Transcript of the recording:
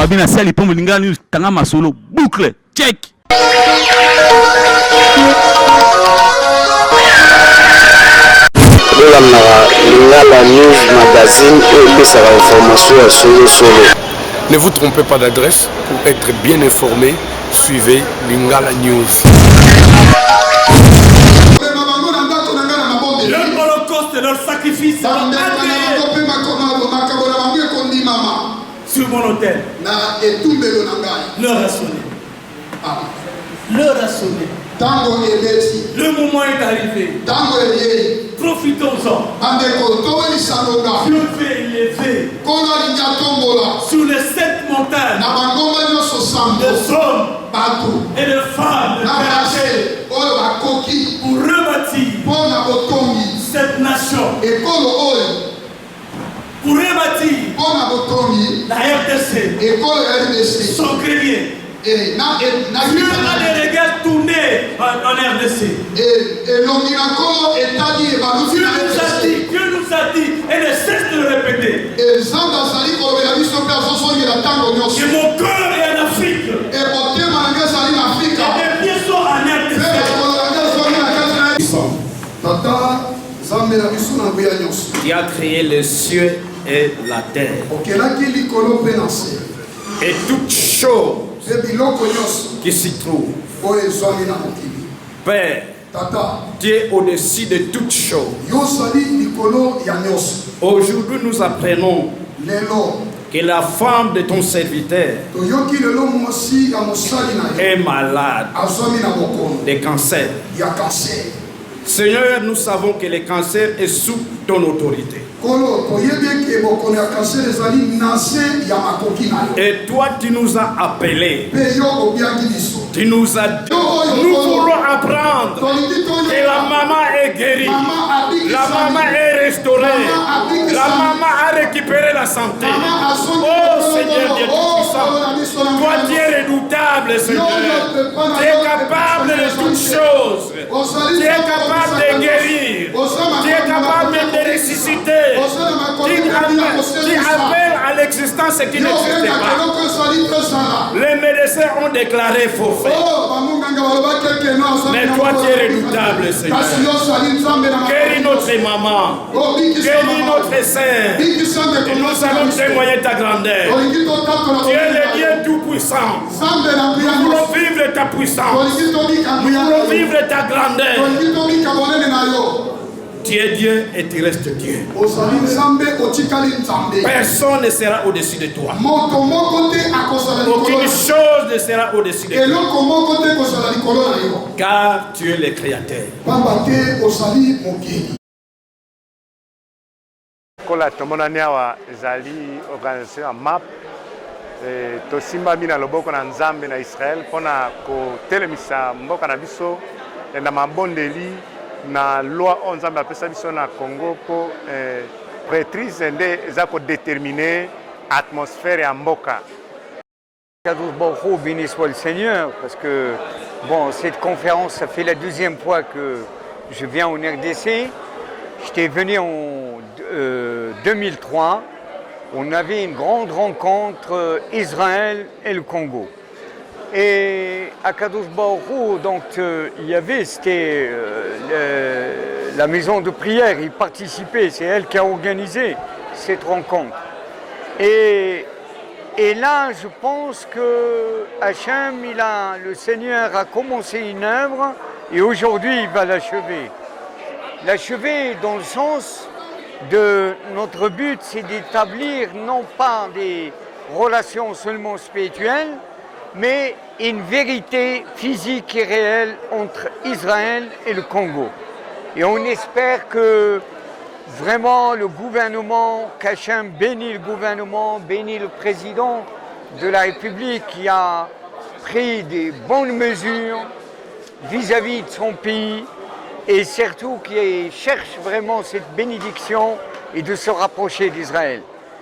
Babina Sali Pombo Lingala News Tanga Masolo boucle check. Lingala News Magazine et sa information solo. Ne vous trompez pas d'adresse pour être bien informé. Suivez Lingala News. Leur holocauste et leur sacrifice seront agréés sur mon autel. L'heure a sonné. L'heure a sonné. Le moment est arrivé. Profitons-en. Dieu fait élever sur les 7 montagnes des hommes et des femmes pour rebâtir cette nation, pour rebâtir la RDC, son grenier. Dieu a des regards tournés en RDC. Dieu nous a dit, et ne cesse de le répéter, que mon cœur est en Afrique, et mes pieds sont en RDC. Qui a créé les cieux et la terre, et toutes choses qui s'y trouvent. Père, tu es au-dessus de toutes choses. Aujourd'hui, nous apprenons que la femme de ton serviteur est malade de cancer. Seigneur, nous savons que le cancer est sous ton autorité. Et toi, tu nous as appelés. Tu nous as dit, nous voulons apprendre que la maman est guérie, la maman est restaurée, la maman a récupéré la santé. Oh Seigneur Dieu Tout-Puissant, toi tu es redoutable, Seigneur. Tu es capable de toutes choses. Tu es capable de guérir. Tu es capable de ressusciter. Tu appelles à l'existence ce qui n'existait pas. Les médecins ont déclaré forfait. Mais toi tu es redoutable, Seigneur. Guéris notre maman. Guéris notre sein. Et nous allons témoigner ta grandeur. Tu es le Dieu tout-puissant. Nous voulons vivre ta puissance. Nous voulons vivre ta grandeur. Tu es Dieu et tu restes Dieu. Personne ne sera au-dessus de toi. Aucune chose ne sera au-dessus de toi. Car tu es le Créateur. Kola tomonani awa ezali organisation ya MAP tosimbami na loboko na Nzambe na Israël mpona kotelemisa mboka na biso na mabondeli na loi oyo Nzambe apesa biso na Congo po prêtrise nde eza kodéterminer atmosphère ya mboka. Béni soit le Seigneur, parce que bon, cette conférence, ça fait la 2e fois que je viens en RDC. J'étais venu en 2003. On avait une grande rencontre Israël et le Congo. Et à Kadosh Baruch, donc il y avait, c'était la maison de prière, il participait, c'est elle qui a organisé cette rencontre. Et là, je pense que Hachem, le Seigneur a commencé une œuvre et aujourd'hui il va l'achever. L'achever dans le sens de notre but, c'est d'établir non pas des relations seulement spirituelles, mais une vérité physique et réelle entre Israël et le Congo. Et on espère que vraiment le gouvernement, qu'Hachem bénit le gouvernement, bénit le président de la République qui a pris des bonnes mesures vis-à-vis de son pays et surtout qui cherche vraiment cette bénédiction et de se rapprocher d'Israël.